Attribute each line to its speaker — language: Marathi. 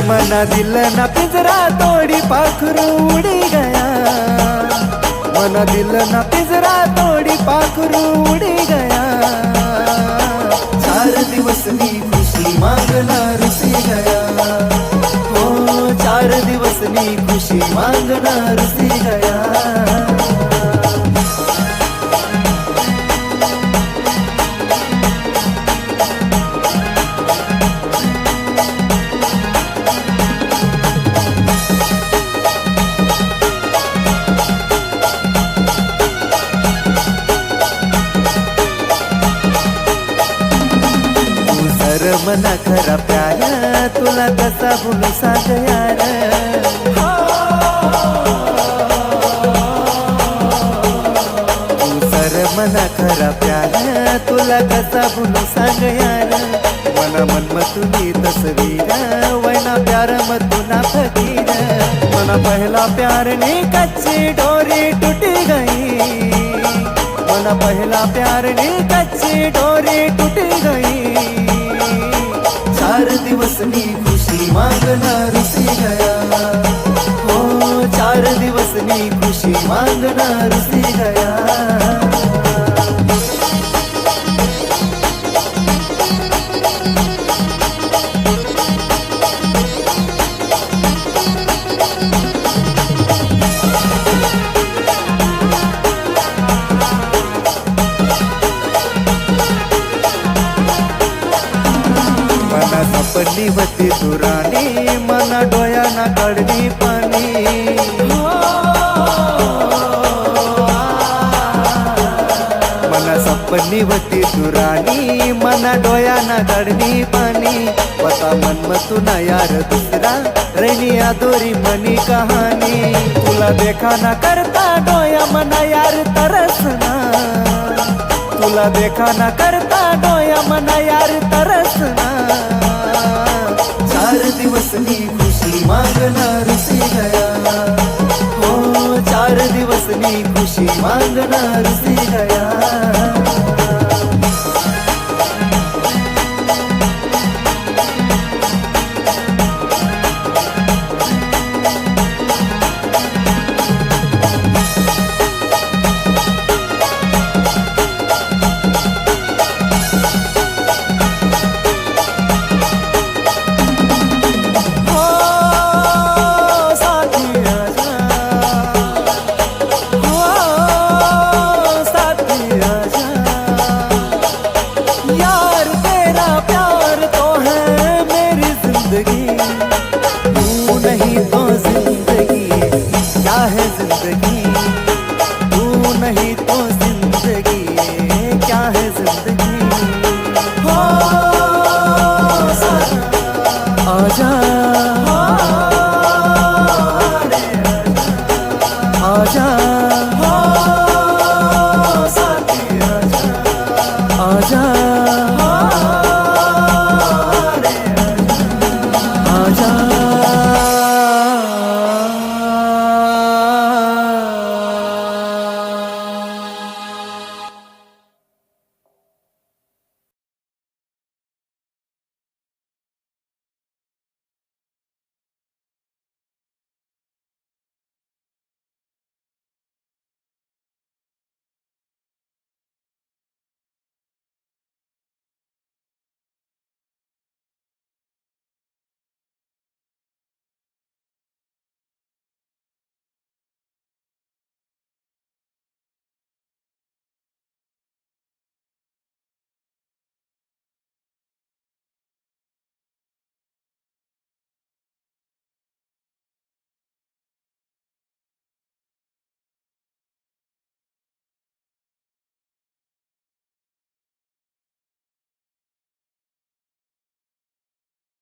Speaker 1: मना दिल ना पिंजरा तोड़ी पाखरू उड़ी गया, मना दिल ना पिंजरा तोड़ी पाखरू उड़ी गया। 4 दिवस मी खुशी मागना रुसी गया, हो 4 दिवस मी खुशी मागना रुसी गया। मना खरा प्यारा तुला कसा बोलू सांग यार, तू सर मना खरा प्यारा तुला कसा बोलू सांग यार। मना मन मतुनी तस्वीर वैना प्यार मतुना फकीर, मना पहला प्यार ने कच्ची डोरी टूटी गई, मना पहला प्यार ने कच्ची डोरी टूटी गई। 4 दिवस मी खुशी मागना रुसी गया, हो 4 दिवस मी खुशी मागना रुसी गया। मना सपनी होती तुरानी, मना डोयाना काढणी पाणी, मना सपनी होती तुरानी, मना डोयाना काढणी पाणी। पता मन मतुना यार दुसरा रैनी अधूरी मनी कहानी, तुला देखा ना करता डोया मना यार तरसना, तुला देखा ना करता डोया मना यार तरसना। 4 दिवस मी खुशी मागना रुसी गया, हो 4 दिवस मी खुशी मागना रुसी गया। तू नहीं तो जिंदगी क्या है जिंदगी, तू नहीं तो जिंदगी क्या है जिंदगी। हो आजा आजा आजा आजा आजा।